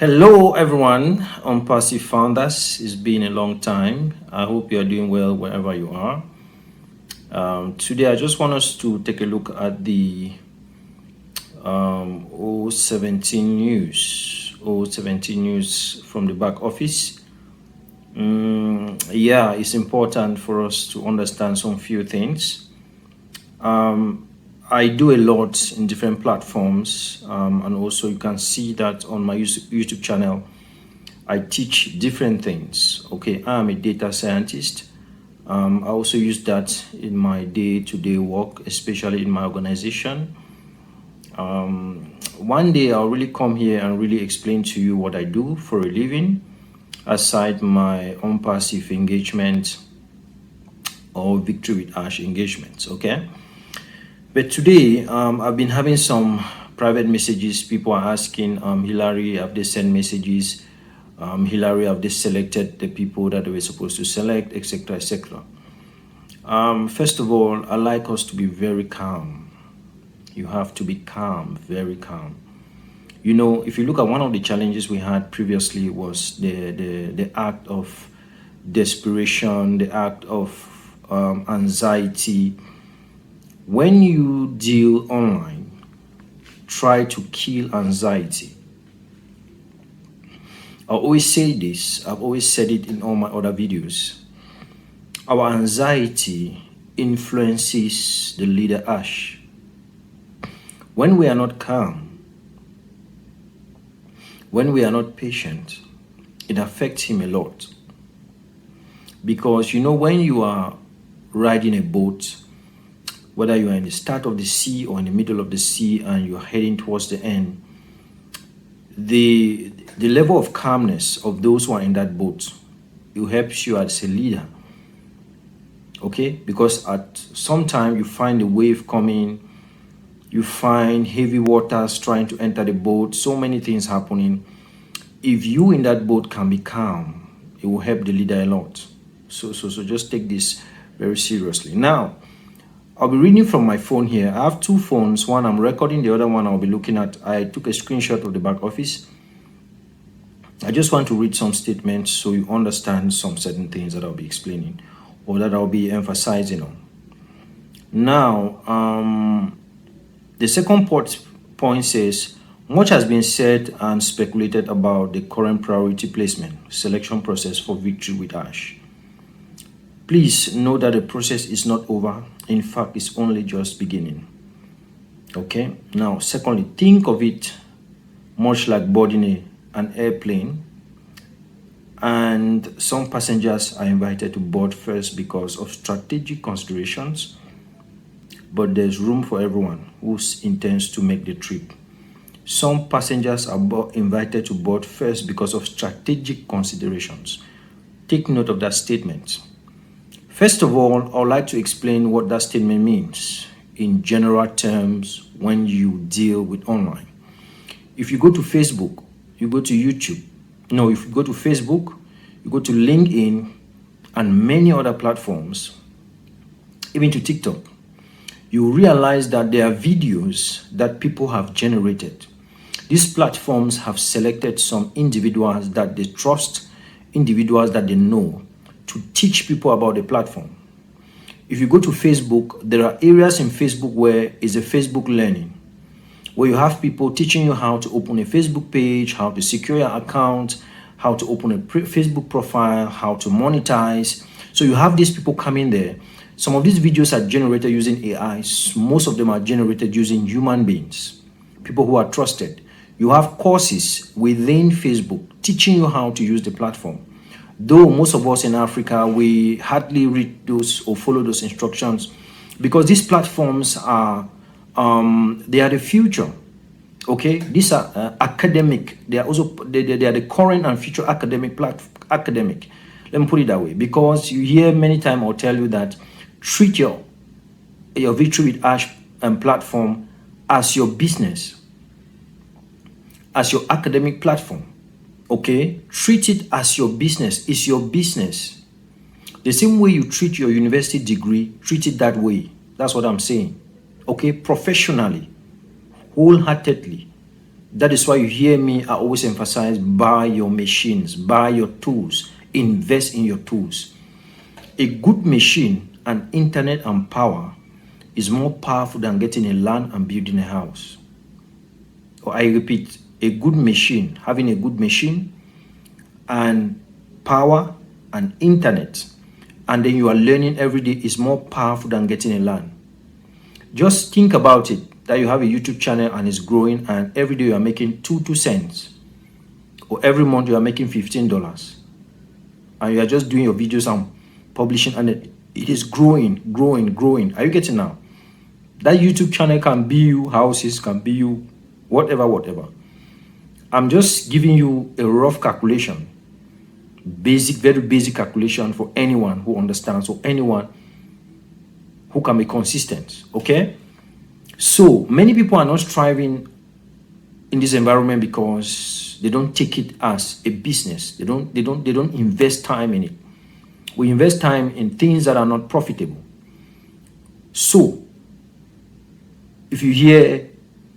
Hello, everyone. On Passive Founders. It's been a long time. I hope you are doing well wherever you are. Today, I just want us to take a look at the 017 news. 017 news from the back office. Yeah, it's important for us to understand some few things. I do a lot in different platforms, and also you can see that on my YouTube channel. I teach different things. Okay, I'm a data scientist. I also use that in my day-to-day work, especially in my organization. One day I'll really come here and really explain to you what I do for a living, aside my own passive engagement or victory with Ash engagements. Okay. But today, I've been having some private messages. People are asking, Hillary, have they sent messages? Hillary, have they selected the people that they were supposed to select, etc., etc. First of all, I like us to be very calm. You have to be calm, very calm. You know, if you look at one of the challenges we had previously was the act of desperation, the act of anxiety. When you deal online, try to kill anxiety. I always say this, I've always said it in all my other videos. Our anxiety influences the leader Ash. When we are not calm, when we are not patient, it affects him a lot. Because you know, when you are riding a boat, whether you are in the start of the sea or in the middle of the sea and you're heading towards the end, the level of calmness of those who are in that boat, it helps you as a leader. Okay, because at some time you find a wave coming, you find heavy waters trying to enter the boat, so many things happening. If you in that boat can be calm, it will help the leader a lot. So just take this very seriously. Now, I'll be reading from my phone here. I have two phones. One I'm recording, the other one I'll be looking at. I took a screenshot of the back office. I just want to read some statements so you understand some certain things that I'll be explaining or that I'll be emphasizing on. Now, the second point says, much has been said and speculated about the current priority placement selection process for victory with Ash. Please know that the process is not over. In fact, it's only just beginning. Okay. Now, secondly, think of it much like boarding an airplane, and some passengers are invited to board first because of strategic considerations, but there's room for everyone who intends to make the trip. Some passengers are invited to board first because of strategic considerations. Take note of that statement. First of all, I would like to explain what that statement means in general terms when you deal with online. If you go to Facebook, you go to YouTube. No, if you go to Facebook, you go to LinkedIn and many other platforms, even to TikTok, you realize that there are videos that people have generated. These platforms have selected some individuals that they trust, individuals that they know, to teach people about the platform. If you go to Facebook, there are areas in Facebook where it's a Facebook learning, where you have people teaching you how to open a Facebook page, how to secure your account, how to open a Facebook profile, how to monetize. So you have these people coming there. Some of these videos are generated using AI. Most of them are generated using human beings, people who are trusted. You have courses within Facebook teaching you how to use the platform. Though most of us in Africa, we hardly read those or follow those instructions because these platforms are, they are the future. Okay, these are academic. They are also they are the current and future academic. Let me put it that way, because you hear many times I'll tell you that treat your Victory with Ash platform as your business, as your academic platform. Okay, treat it as your business. It's your business. The same way you treat your university degree, treat it that way. That's what I'm saying. Okay, professionally, wholeheartedly. That is why you hear me, I always emphasize, buy your machines, buy your tools, invest in your tools. A good machine and internet and power is more powerful than getting a land and building a house. Or I repeat, a good machine, having a good machine and power and internet, and then you are learning every day, is more powerful than getting a land. Just think about it, that you have a YouTube channel and it's growing, and every day you are making 2 cents, or every month you are making $15, and you are just doing your videos and publishing, and it is growing. Are you getting now? That YouTube channel can be you houses, can be you whatever. I'm just giving you a rough calculation, very basic calculation for anyone who understands, or anyone who can be consistent. Okay, so many people are not striving in this environment because they don't take it as a business. They don't invest time in it. We invest time in things that are not profitable. So if you hear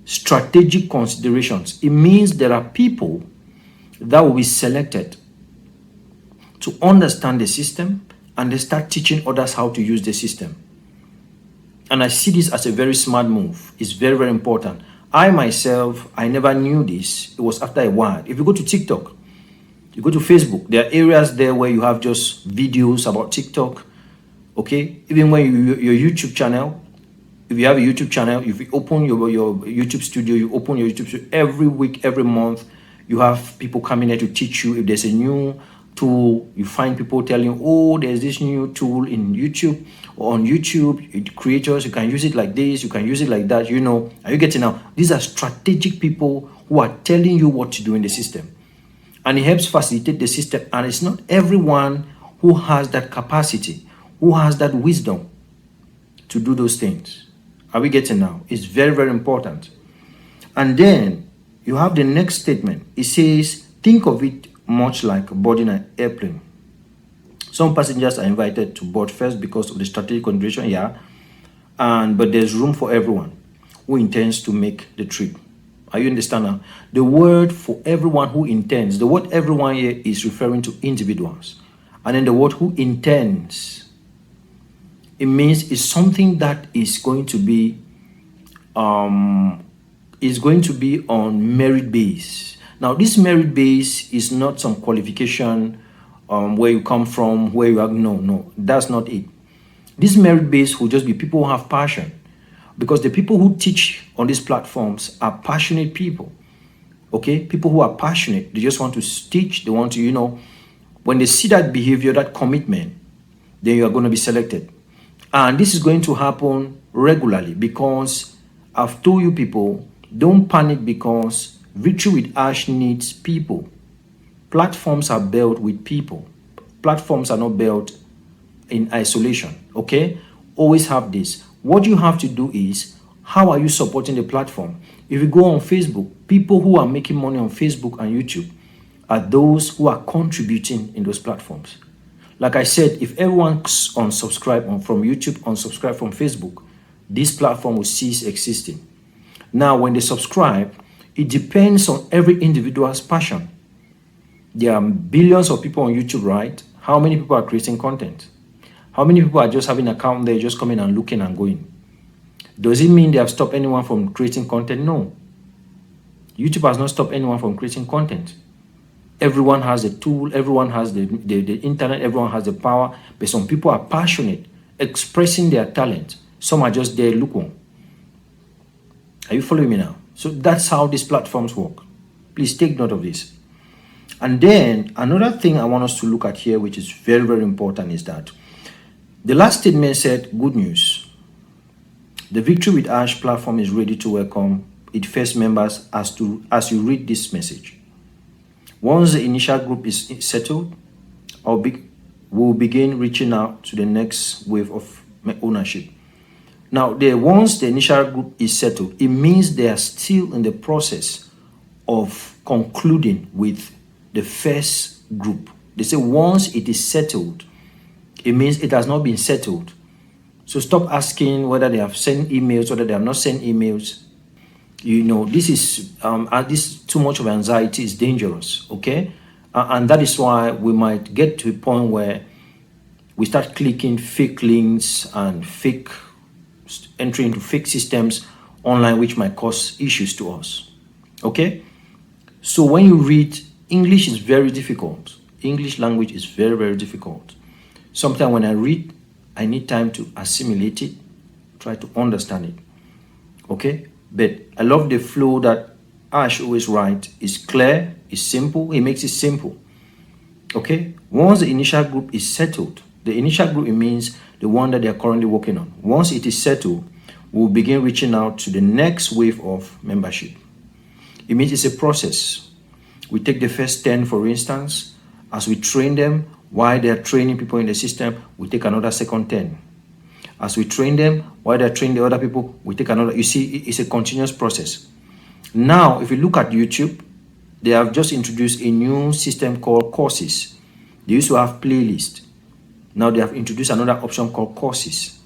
strategic considerations, it means there are people that will be selected to understand the system, and they start teaching others how to use the system. And I see this as a very smart move. It's very important. I myself, I never knew this. It was after a while. If you go to TikTok, you go to Facebook, there are areas there where you have just videos about TikTok. Okay, even when your YouTube channel, if you have a YouTube channel, if you open your YouTube studio, you open your YouTube studio every week, every month, you have people coming here to teach you. If there's a new tool, you find people telling you, oh, there's this new tool in YouTube, or on YouTube, creators, you can use it like this, you can use it like that, you know. Are you getting now? These are strategic people who are telling you what to do in the system. And it helps facilitate the system. And it's not everyone who has that capacity, who has that wisdom to do those things. Are we getting now? It's very important. And then you have the next statement. It says, think of it much like boarding an airplane. Some passengers are invited to board first because of the strategic consideration, but there's room for everyone who intends to make the trip. Are you understanding now? The word for everyone who intends, the word everyone here is referring to individuals. And then the word who intends, it means it's something that is going to be on merit base. Now, this merit base is not some qualification, where you come from, where you are. No, that's not it. This merit base will just be people who have passion, because the people who teach on these platforms are passionate people. Okay, people who are passionate, they just want to teach. They want to, when they see that behavior, that commitment, then you are going to be selected. And this is going to happen regularly, because I've told you people, don't panic, because Victory with Ash needs people. Platforms are built with people. Platforms are not built in isolation. Okay? Always have this. What you have to do is, how are you supporting the platform? If you go on Facebook, people who are making money on Facebook and YouTube are those who are contributing in those platforms. Like I said, if everyone unsubscribe from YouTube, unsubscribe from Facebook, this platform will cease existing. Now, when they subscribe, it depends on every individual's passion. There are billions of people on YouTube, right? How many people are creating content? How many people are just having an account there, just coming and looking and going? Does it mean they have stopped anyone from creating content? No. YouTube has not stopped anyone from creating content. Everyone has a tool, everyone has the internet, everyone has the power, but some people are passionate, expressing their talent. Some are just there, look on. Are you following me now? So that's how these platforms work. Please take note of this. And then another thing I want us to look at here, which is very important, is that the last statement said, good news. The Victory with Ash platform is ready to welcome its first members as you read this message. Once the initial group is settled, we'll begin reaching out to the next wave of ownership. Now, once the initial group is settled, it means they are still in the process of concluding with the first group. They say once it is settled, it means it has not been settled. So stop asking whether they have sent emails, whether they have not sent emails. You know, this is this too much of anxiety is dangerous. Okay, and that is why we might get to a point where we start clicking fake links and fake entry into fake systems online, which might cause issues to us. Okay, so when you read, English is very difficult. English language is very, very difficult. Sometimes when I read, I need time to assimilate it, try to understand it. Okay, but I love the flow that Ash always writes. It's clear, it's simple, he makes it simple. Okay, once the initial group is settled, the initial group, it means the one that they are currently working on. Once it is settled, we'll begin reaching out to the next wave of membership. It means it's a process. We take the first 10, for instance. As we train them, while they're training people in the system, we take another second 10. As we train them, while they're training the other people, we take another. You see, it's a continuous process. Now, if you look at YouTube, they have just introduced a new system called courses. They used to have playlists. Now they have introduced another option called courses.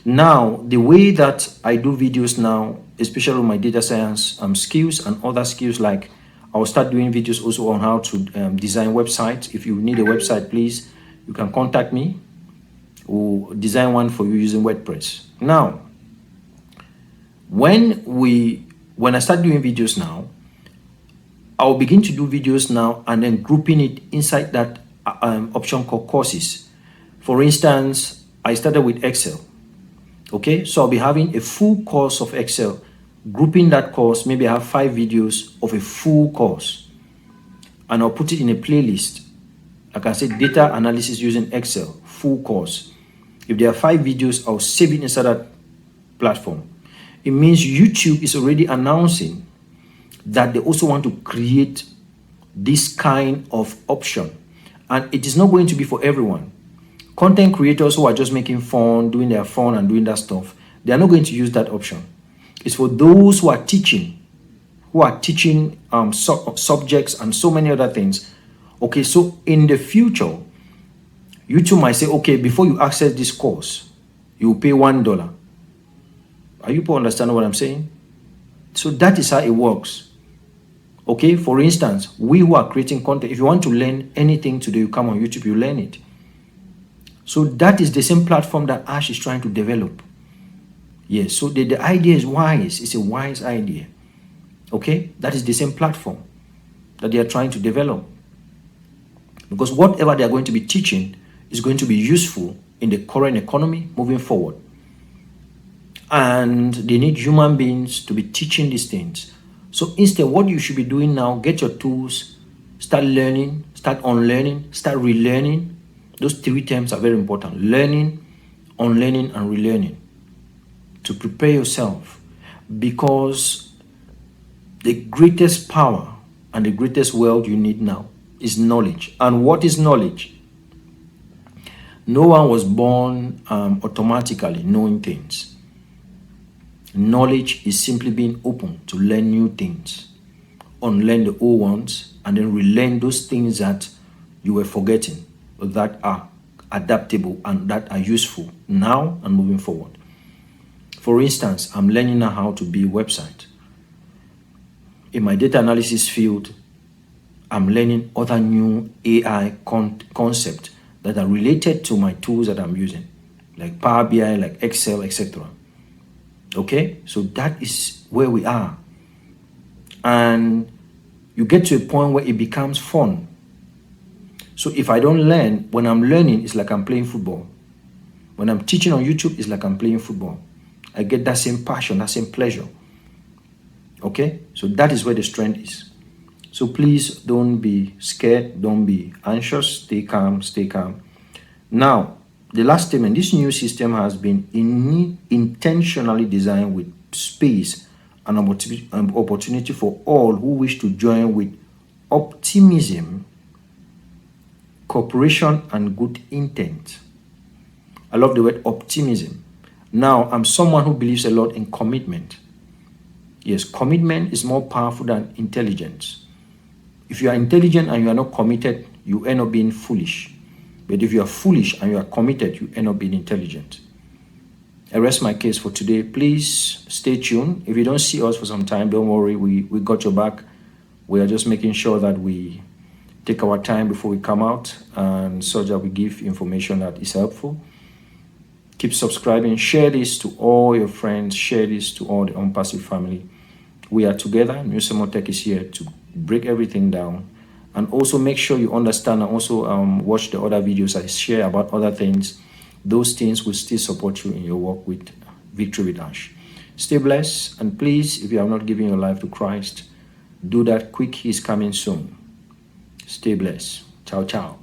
Now, the way that I do videos now, especially with my data science skills and other skills, like I'll start doing videos also on how to design websites. If you need a website, please, you can contact me. We'll design one for you using WordPress. Now, when I start doing videos now, I'll begin to do videos now and then grouping it inside that option called courses. For instance, I started with Excel. Okay, so I'll be having a full course of Excel, grouping that course. Maybe I have 5 videos of a full course, and I'll put it in a playlist. I can say data analysis using Excel, full course. If there are 5 videos, I'll save it inside that platform. It means YouTube is already announcing that they also want to create this kind of option, and it is not going to be for everyone. Content creators who are just making fun, doing their fun and doing that stuff, they are not going to use that option. It's for those who are teaching subjects and so many other things. Okay, so in the future, YouTube might say, okay, before you access this course, you will pay $1. Are you people understanding what I'm saying? So that is how it works. Okay, for instance, we who are creating content, if you want to learn anything today, you come on YouTube, you learn it. So that is the same platform that Ash is trying to develop. Yes, so the idea is wise. It's a wise idea. Okay, that is the same platform that they are trying to develop. Because whatever they are going to be teaching is going to be useful in the current economy moving forward. And they need human beings to be teaching these things. So instead, what you should be doing now, get your tools, start learning, start unlearning, start relearning. Those 3 terms are very important: learning, unlearning, and relearning, to prepare yourself. Because the greatest power and the greatest wealth you need now is knowledge. And what is knowledge? No one was born automatically knowing things. Knowledge is simply being open to learn new things, unlearn the old ones, and then relearn those things that you were forgetting, that are adaptable and that are useful now and moving forward. For instance, I'm learning now how to build a website. In my data analysis field, I'm learning other new AI concepts that are related to my tools that I'm using, like Power BI, like Excel, etc. Okay, so that is where we are. And you get to a point where it becomes fun. So if I don't learn, when I'm learning, it's like I'm playing football. When I'm teaching on YouTube, it's like I'm playing football. I get that same passion, that same pleasure. Okay, so that is where the strength is. So please don't be scared, don't be anxious, stay calm, stay calm. Now, the last statement: this new system has been intentionally designed with space and opportunity for all who wish to join with optimism, cooperation, and good intent. I love the word optimism. Now, I'm someone who believes a lot in commitment. Yes, commitment is more powerful than intelligence. If you are intelligent and you are not committed, you end up being foolish. But if you are foolish and you are committed, you end up being intelligent. I rest my case for today. Please stay tuned. If you don't see us for some time, don't worry. We got your back. We are just making sure that we take our time before we come out, and so that we give information that is helpful. Keep subscribing. Share this to all your friends. Share this to all the Unpassive family. We are together. Musemo Tech is here to break everything down. And also make sure you understand and also watch the other videos I share about other things. Those things will still support you in your walk with Victory with Ash. Stay blessed, and please, if you have not given your life to Christ, do that quick. He's coming soon. Stay blessed. Ciao, ciao.